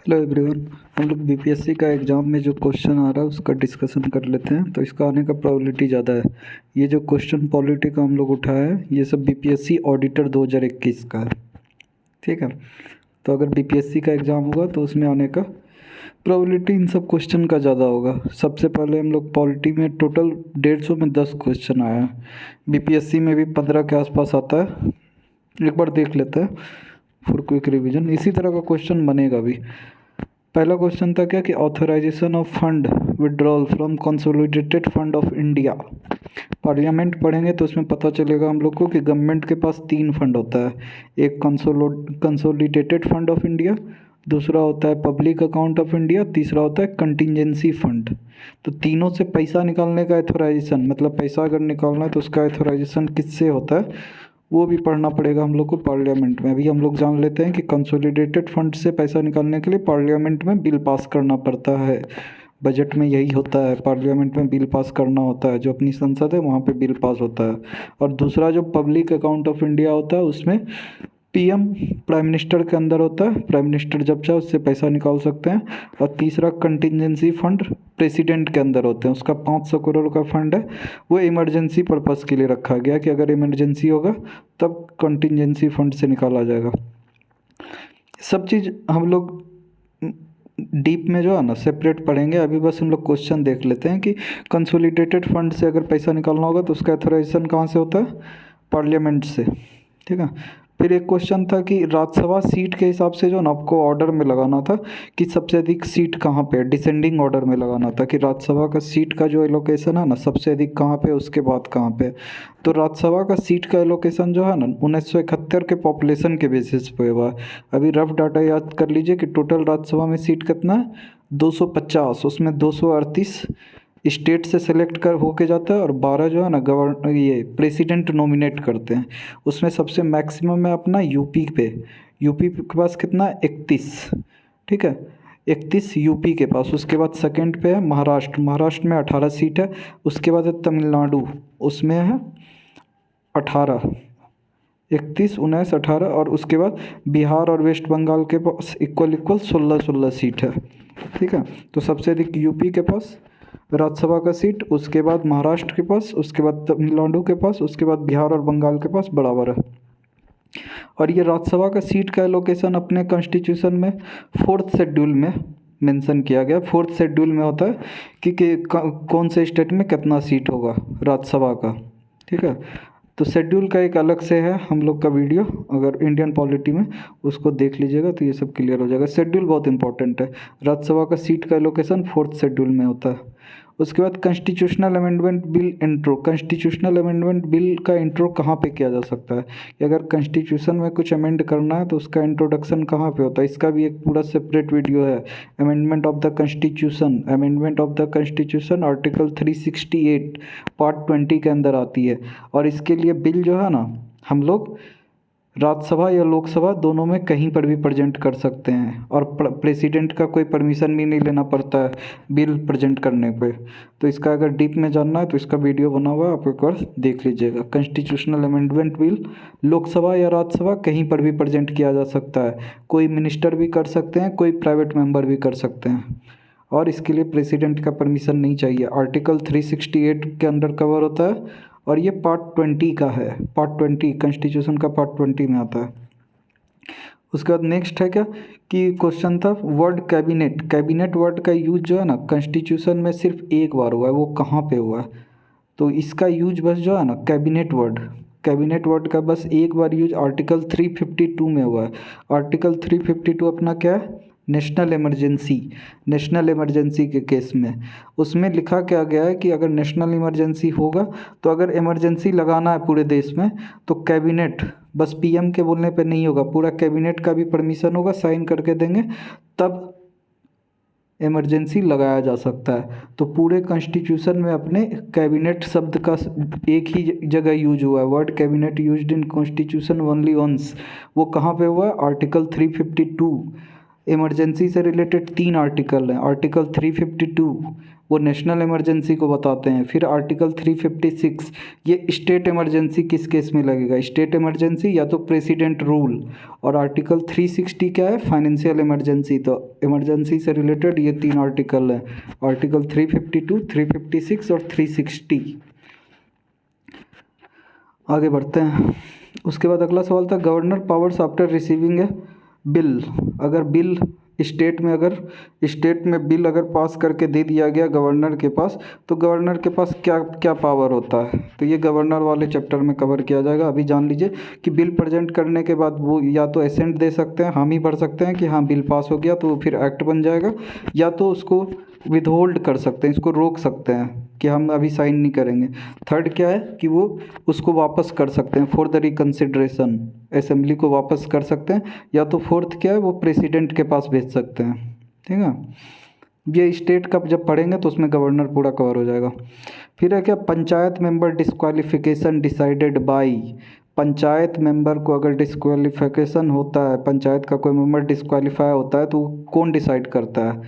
Hello everyone. हम लोग BPSC का एग्ज़ाम में जो क्वेश्चन आ रहा है उसका डिस्कशन कर लेते हैं। तो इसका आने का प्रोबेबिलिटी ज़्यादा है। ये जो क्वेश्चन पॉलिटी का हम लोग उठाया है ये सब बीपीएससी ऑडिटर 2021 का है। ठीक है, तो अगर बीपीएससी का एग्ज़ाम होगा तो उसमें आने का प्रोबेबिलिटी इन सब क्वेश्चन का ज़्यादा होगा। सबसे पहले हम लोग पॉलिटी में टोटल 150 में 10 क्वेश्चन आया है। बीपीएससी में भी 15 के आसपास आता है। एक बार देख लेते हैं फॉर क्विक रिवीजन। इसी तरह का क्वेश्चन बनेगा भी। पहला क्वेश्चन था क्या कि authorization of fund withdrawal from consolidated fund of India. Parliament पढ़ेंगे तो उसमें पता चलेगा हम लोग को कि गवर्नमेंट के पास 3 फंड होता है। एक कंसोलिडेटेड फंड ऑफ इंडिया, दूसरा होता है पब्लिक अकाउंट ऑफ इंडिया, तीसरा होता है कंटिजेंसी फंड। तो तीनों से पैसा निकालने का ऑथराइजेशन, मतलब पैसा अगर निकालना है तो उसका ऑथराइजेशन किससे होता है वो भी पढ़ना पड़ेगा हम लोग को पार्लियामेंट में। अभी हम लोग जान लेते हैं कि कंसोलिडेटेड फंड से पैसा निकालने के लिए पार्लियामेंट में बिल पास करना पड़ता है। बजट में यही होता है, पार्लियामेंट में बिल पास करना होता है। जो अपनी संसद है वहाँ पे बिल पास होता है। और दूसरा जो पब्लिक अकाउंट ऑफ इंडिया होता है उसमें पीएम प्राइम मिनिस्टर के अंदर होता है। प्राइम मिनिस्टर जब चाहे उससे पैसा निकाल सकते हैं। और तीसरा कंटिजेंसी फंड प्रेसिडेंट के अंदर होते हैं। उसका 500 करोड़ का फंड है, वो इमरजेंसी पर्पज़ के लिए रखा गया कि अगर इमरजेंसी होगा तब कंटिजेंसी फंड से निकाला जाएगा। सब चीज़ हम लोग डीप में जो है ना सेपरेट पढ़ेंगे। अभी बस हम लोग क्वेश्चन देख लेते हैं कि कंसोलिडेटेड फंड से अगर पैसा निकालना होगा तो उसका ऑथराइजेशन कहाँ से होता है, पार्लियामेंट से। ठीक है, फिर एक क्वेश्चन था कि राज्यसभा सीट के हिसाब से जो ना आपको ऑर्डर में लगाना था कि सबसे अधिक सीट कहाँ पे है, डिसेंडिंग ऑर्डर में लगाना था कि राज्यसभा का सीट का जो एलोकेशन है ना सबसे अधिक कहाँ पे, उसके बाद कहाँ पे। तो राज्यसभा का सीट का एलोकेशन जो है ना 1971 के पॉपुलेशन के बेसिस पे हुआ है। अभी रफ डाटा याद कर लीजिए कि टोटल राज्यसभा में सीट कितना है, 250। उसमें 238 स्टेट से सेलेक्ट कर होके जाता है और 12 जो है ना ये प्रेसिडेंट नॉमिनेट करते हैं। उसमें सबसे मैक्सिमम है अपना यूपी पे। यूपी के पास कितना है, 31। ठीक है, 31 यूपी के पास। उसके बाद सेकंड पे है महाराष्ट्र। महाराष्ट्र में 18 सीट है। उसके बाद है तमिलनाडु, उसमें है 18, 31, 19, 18। और उसके बाद बिहार और वेस्ट बंगाल के पास इक्वल 16 सीट है। ठीक है, तो सबसे अधिक यूपी के पास राज्यसभा का सीट, उसके बाद महाराष्ट्र के पास, उसके बाद तमिलनाडु के पास, उसके बाद बिहार और बंगाल के पास बराबर है। और ये राज्यसभा का सीट का एलोकेशन अपने कॉन्स्टिट्यूशन में 4th शेड्यूल में मेंशन किया गया। 4th शेड्यूल में होता है कि कौन से स्टेट में कितना सीट होगा राज्यसभा का। ठीक है, तो शेड्यूल का एक अलग से है हम लोग का वीडियो, अगर इंडियन पॉलिटी में उसको देख लीजिएगा तो ये सब क्लियर हो जाएगा। शेड्यूल बहुत इंपॉर्टेंट है। राज्यसभा का सीट का एलोकेशन 4th शेड्यूल में होता है। उसके बाद constitutional amendment bill intro. Constitutional amendment bill का इंट्रो कहाँ पे किया जा सकता है कि अगर कॉन्स्टिट्यूशन में कुछ अमेंड करना है तो उसका इंट्रोडक्शन कहाँ पे होता है। इसका भी एक पूरा सेपरेट वीडियो है। Amendment of the constitution, amendment of the constitution article 368 part 20 के अंदर आती है। और इसके लिए बिल जो है ना हम लोग राज्यसभा या लोकसभा दोनों में कहीं पर भी प्रेजेंट कर सकते हैं। और प्रेसिडेंट का कोई परमिशन भी नहीं लेना पड़ता है बिल प्रेजेंट करने पे। तो इसका अगर डीप में जानना है तो इसका वीडियो बना हुआ है, आप एक बार देख लीजिएगा। कॉन्स्टिट्यूशनल अमेंडमेंट बिल लोकसभा या राज्यसभा कहीं पर भी प्रेजेंट किया जा सकता है। कोई मिनिस्टर भी कर सकते हैं, कोई प्राइवेट मेंबर भी कर सकते हैं। और इसके लिए प्रेसिडेंट का परमिशन नहीं चाहिए। आर्टिकल 368 के अंडर कवर होता है। और ये पार्ट 20 का है। पार्ट 20 कॉन्स्टिट्यूशन का पार्ट 20 में आता है। उसके बाद नेक्स्ट है क्या कि क्वेश्चन था वर्ड कैबिनेट। कैबिनेट वर्ड का यूज जो है ना कॉन्स्टिट्यूशन में सिर्फ एक बार हुआ है, वो कहाँ पे हुआ है। तो इसका यूज बस जो है ना कैबिनेट वर्ड का बस एक बार यूज आर्टिकल 352 में हुआ है। आर्टिकल 352 अपना क्या है, नेशनल इमरजेंसी के केस में। उसमें लिखा क्या गया है कि अगर नेशनल इमरजेंसी होगा तो अगर इमरजेंसी लगाना है पूरे देश में तो कैबिनेट, बस पीएम के बोलने पे नहीं होगा, पूरा कैबिनेट का भी परमिशन होगा, साइन करके देंगे तब इमरजेंसी लगाया जा सकता है। तो पूरे कॉन्स्टिट्यूशन में अपने कैबिनेट शब्द का एक ही जगह यूज हुआ है। Word cabinet used in constitution only once. वो कहाँ पे हुआ है, आर्टिकल 352 इमरजेंसी से रिलेटेड 3 आर्टिकल हैं। आर्टिकल 352 वो नेशनल इमरजेंसी को बताते हैं। फिर आर्टिकल 356 ये स्टेट इमरजेंसी किस केस में लगेगा, स्टेट इमरजेंसी या तो प्रेसिडेंट रूल। और आर्टिकल 360 क्या है, फाइनेंशियल इमरजेंसी। तो इमरजेंसी से रिलेटेड ये 3 आर्टिकल हैं, आर्टिकल 352, 356 और 360। आगे बढ़ते हैं। उसके बाद अगला सवाल था गवर्नर पावर्स आफ्टर रिसीविंग ए बिल। अगर बिल स्टेट में बिल अगर पास करके दे दिया गया गवर्नर के पास, तो गवर्नर के पास क्या क्या पावर होता है, तो ये गवर्नर वाले चैप्टर में कवर किया जाएगा। अभी जान लीजिए कि बिल प्रेजेंट करने के बाद वो या तो एसेंट दे सकते हैं, हामी भर सकते हैं कि हाँ बिल पास हो गया, तो वो फिर एक्ट बन जाएगा, या तो उसको विदहोल्ड कर सकते हैं, इसको रोक सकते हैं कि हम अभी साइन नहीं करेंगे। थर्ड क्या है कि वो उसको वापस कर सकते हैं फॉर द रिकन्सिडरेशन, असेंबली को वापस कर सकते हैं, या तो फोर्थ क्या है वो प्रेसिडेंट के पास भेज सकते हैं। ठीक है, ये स्टेट का जब पढ़ेंगे तो उसमें गवर्नर पूरा कवर हो जाएगा। फिर है क्या, panchayat member disqualification decided by. Panchayat member को अगर डिस्क्वालिफिकेशन होता है, पंचायत का कोई मेंबर डिस्क्वालीफाई होता है, तो कौन डिसाइड करता है,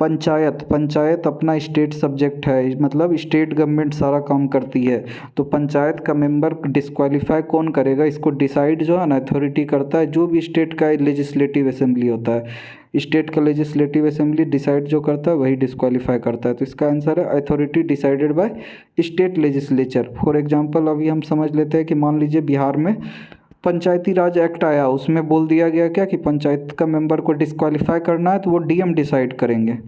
पंचायत अपना स्टेट सब्जेक्ट है, मतलब स्टेट गवर्नमेंट सारा काम करती है। तो पंचायत का मेंबर डिस्क्वालीफाई कौन करेगा, इसको डिसाइड जो है ना अथॉरिटी करता है, जो भी स्टेट का लेजिस्लेटिव असेंबली होता है। स्टेट का लेजिस्लेटिव असेंबली डिसाइड जो करता है वही डिस्क्वालीफाई करता है। तो इसका आंसर है authority decided by state legislature. For example अभी हम समझ लेते हैं कि मान लीजिए बिहार में पंचायती राज एक्ट आया, उसमें बोल दिया गया क्या कि पंचायत का मेंबर को डिस्क्वालीफाई करना है, तो वो डीएम डिसाइड करेंगे।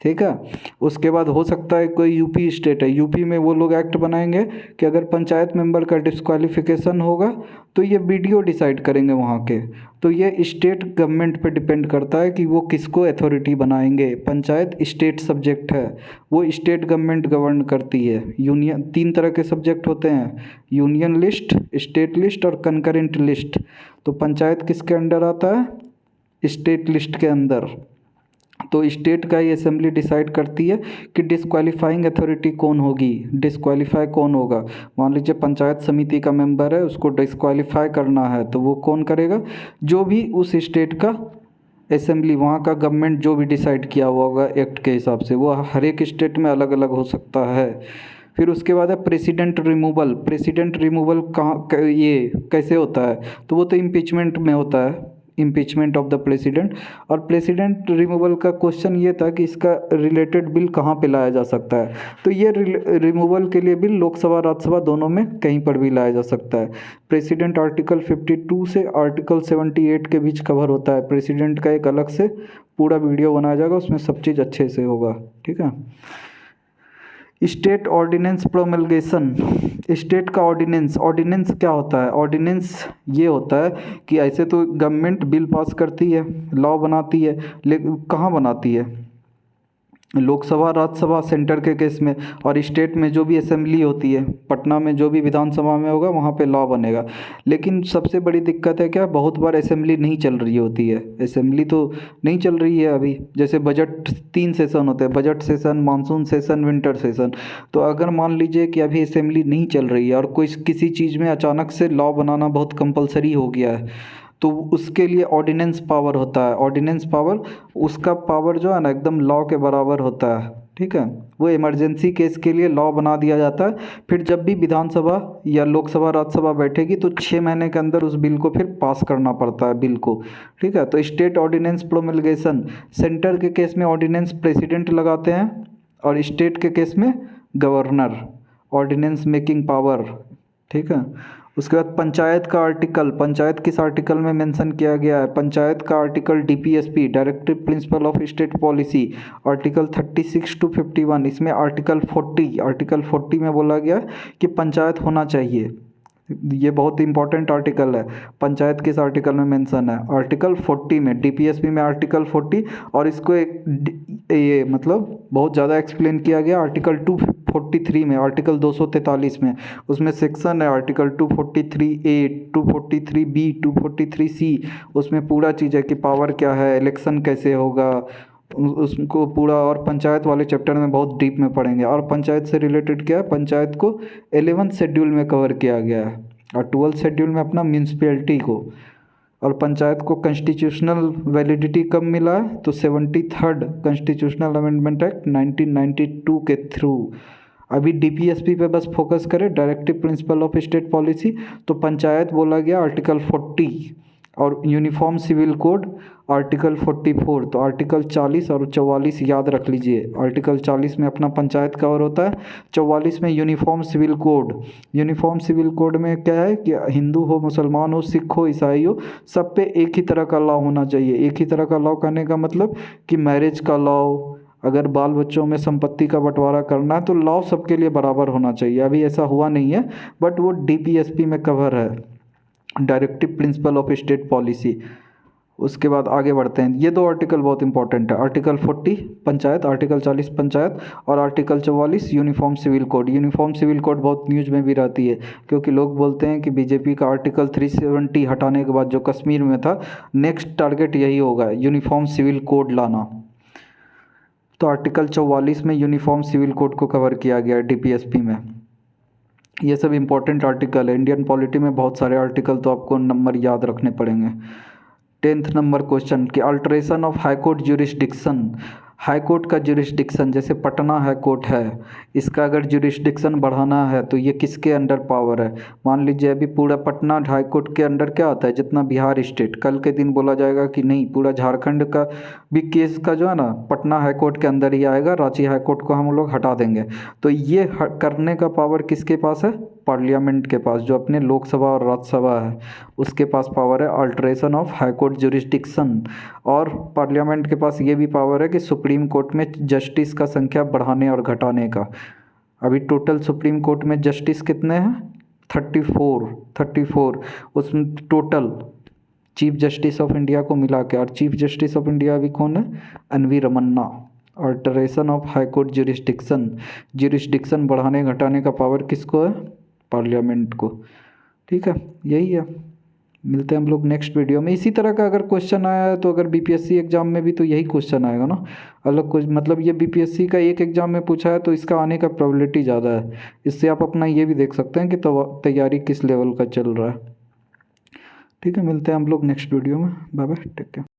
ठीक है, उसके बाद हो सकता है कोई यूपी स्टेट है, यूपी में वो लोग एक्ट बनाएंगे कि अगर पंचायत मेंबर का डिस्क्वालिफिकेशन होगा तो ये बीडीओ डिसाइड करेंगे वहाँ के। तो ये स्टेट गवर्नमेंट पे डिपेंड करता है कि वो किसको अथॉरिटी बनाएंगे। पंचायत स्टेट सब्जेक्ट है, वो स्टेट गवर्नमेंट गवर्न करती है। यूनियन 3 तरह के सब्जेक्ट होते हैं, यूनियन लिस्ट, स्टेट लिस्ट और कंकरेंट लिस्ट। तो पंचायत किसके अंडर आता है, स्टेट लिस्ट के अंदर। तो स्टेट का ही असेंबली डिसाइड करती है कि डिस्क्वालीफाइंग अथॉरिटी कौन होगी, डिस्क्वालीफाई कौन होगा। मान लीजिए पंचायत समिति का मेंबर है, उसको डिस्क्वालीफाई करना है, तो वो कौन करेगा, जो भी उस स्टेट का असेंबली, वहाँ का गवर्नमेंट जो भी डिसाइड किया हुआ होगा एक्ट के हिसाब से। वो हर एक स्टेट में अलग अलग हो सकता है। फिर उसके बाद है प्रेसिडेंट रिमूवल। प्रेसिडेंट रिमूवल कहाँ ये कैसे होता है, तो वो तो इम्पीचमेंट में होता है, इम्पीचमेंट ऑफ द प्रेसिडेंट। और प्रेसिडेंट रिमूवल का क्वेश्चन ये था कि इसका रिलेटेड बिल कहाँ पे लाया जा सकता है, तो ये रिमूवल के लिए बिल लोकसभा राज्यसभा दोनों में कहीं पर भी लाया जा सकता है। प्रेसिडेंट आर्टिकल 52 से आर्टिकल 78 के बीच कवर होता है। प्रेसिडेंट का एक अलग से पूरा वीडियो बनाया जाएगा, उसमें सब चीज़ अच्छे से होगा। ठीक है, स्टेट ऑर्डिनेंस प्रोमलगेशन। स्टेट का ऑर्डिनेंस क्या होता है, ऑर्डिनेंस ये होता है कि ऐसे तो गवर्नमेंट बिल पास करती है, लॉ बनाती है, लेकिन कहाँ बनाती है, लोकसभा राज्यसभा सेंटर के केस में, और स्टेट में जो भी असेंबली होती है, पटना में जो भी विधानसभा में होगा वहाँ पे लॉ बनेगा। लेकिन सबसे बड़ी दिक्कत है क्या, बहुत बार असेंबली नहीं चल रही होती है, असेंबली तो नहीं चल रही है अभी। जैसे बजट 3 सेशन होते हैं, budget session, monsoon session, winter session. तो अगर मान लीजिए कि अभी असेंबली नहीं चल रही है और कोई किसी चीज़ में अचानक से लॉ बनाना बहुत कंपलसरी हो गया है, तो उसके लिए ऑर्डिनेंस पावर होता है। ऑर्डिनेंस पावर, उसका पावर जो है ना एकदम लॉ के बराबर होता है। ठीक है, वो इमरजेंसी केस के लिए लॉ बना दिया जाता है। फिर जब भी विधानसभा या लोकसभा राज्यसभा बैठेगी तो 6 महीने के अंदर उस बिल को फिर पास करना पड़ता है बिल को। ठीक है, तो स्टेट ऑर्डिनेंस प्रोमलगेशन, सेंटर के केस में ऑर्डिनेंस प्रेसिडेंट लगाते हैं और स्टेट के केस में गवर्नर, ऑर्डिनेंस मेकिंग पावर। ठीक है, उसके बाद पंचायत का आर्टिकल, पंचायत किस आर्टिकल में मेंशन किया गया है, पंचायत का article DPSP, directive principle of state policy, article 36 to 51। इसमें आर्टिकल 40 में बोला गया कि पंचायत होना चाहिए। ये बहुत इंपॉर्टेंट आर्टिकल है। पंचायत किस आर्टिकल में मेंशन है, आर्टिकल 40 में, डीपीएसपी में आर्टिकल 40। और इसको ये मतलब बहुत ज़्यादा एक्सप्लेन किया गया आर्टिकल 243 में, आर्टिकल 243 में। उसमें सेक्शन है आर्टिकल 243A, 243B, 243C। उसमें पूरा चीज़ है कि पावर क्या है, इलेक्शन कैसे होगा, उसको पूरा। और पंचायत वाले चैप्टर में बहुत डीप में पढ़ेंगे। और पंचायत से रिलेटेड क्या है, पंचायत को 11th शेड्यूल में कवर किया गया है, और 12th शेड्यूल में अपना म्यूनसिपैलिटी को। और पंचायत को कॉन्स्टिट्यूशनल वैलिडिटी कब मिला है? तो 73rd कॉन्स्टिट्यूशनल अमेंडमेंट एक्ट 1992 के थ्रू। अभी डीपीएसपी पे बस फोकस करें, directive principle of state policy. तो पंचायत बोला गया आर्टिकल 40 और यूनिफॉर्म सिविल कोड आर्टिकल 44। तो आर्टिकल 40 और 44 याद रख लीजिए। आर्टिकल 40 में अपना पंचायत कवर होता है, 44 में uniform civil code. Uniform civil code में क्या है कि हिंदू हो, मुसलमान हो, सिख हो, ईसाई हो, सब पे एक ही तरह का लॉ होना चाहिए। एक ही तरह का लॉ करने का मतलब कि मैरिज का लॉ, अगर बाल बच्चों में संपत्ति का बंटवारा करना है तो लॉ सबके लिए बराबर होना चाहिए। अभी ऐसा हुआ नहीं है, बट वो डीपीएसपी में कवर है, directive principle of state policy. उसके बाद आगे बढ़ते हैं। ये दो आर्टिकल बहुत इंपॉर्टेंट है, आर्टिकल 40 पंचायत, आर्टिकल 40 पंचायत, और article 44 uniform civil code. Uniform civil code बहुत न्यूज़ में भी रहती है, क्योंकि लोग बोलते हैं कि बीजेपी का आर्टिकल 370 हटाने के बाद जो कश्मीर में था, नेक्स्ट टारगेट यही होगा, यूनिफॉर्म सिविल कोड लाना। तो आर्टिकल 44 में यूनिफॉर्म सिविल कोड को कवर किया गया है डीपीएसपी में। ये सब इंपॉर्टेंट आर्टिकल है। इंडियन पॉलिटी में बहुत सारे आर्टिकल, तो आपको नंबर याद रखने पड़ेंगे। 10th नंबर क्वेश्चन कि alteration of high court jurisdiction. High court का ज्यूरिसडिक्शन, जैसे पटना हाई कोर्ट है, इसका अगर ज्यूरिसडिक्शन बढ़ाना है तो ये किसके अंडर पावर है? मान लीजिए अभी पूरा पटना हाई कोर्ट के अंडर क्या आता है, जितना बिहार स्टेट। कल के दिन बोला जाएगा कि नहीं, पूरा झारखंड का भी केस का जो है ना पटना हाई कोर्ट के अंदर ही आएगा, रांची हाई कोर्ट को हम लोग हटा देंगे। तो ये करने का पावर किसके पास है? पार्लियामेंट के पास, जो अपने लोकसभा और राज्यसभा है उसके पास पावर है alteration of high court jurisdiction. और पार्लियामेंट के पास ये भी पावर है कि सुप्रीम कोर्ट में जस्टिस का संख्या बढ़ाने और घटाने का। अभी टोटल सुप्रीम कोर्ट में जस्टिस कितने हैं? 34। उसमें total chief justice of India को मिला के, और चीफ जस्टिस ऑफ इंडिया अभी कौन है? NV. Ramana. Alteration of high court jurisdiction बढ़ाने घटाने का पावर किसको है? पार्लियामेंट को। ठीक है, यही है। मिलते हैं हम लोग नेक्स्ट वीडियो में। इसी तरह का अगर क्वेश्चन आया है तो अगर बीपीएससी एग्जाम में भी तो यही क्वेश्चन आएगा ना, अलग कुछ, मतलब ये बीपीएससी का एक एग्जाम में पूछा है तो इसका आने का प्रोबेबिलिटी ज़्यादा है। इससे आप अपना ये भी देख सकते हैं कि तैयारी किस लेवल का चल रहा है। ठीक है, मिलते हैं हम लोग नेक्स्ट वीडियो में। Bye bye, take care.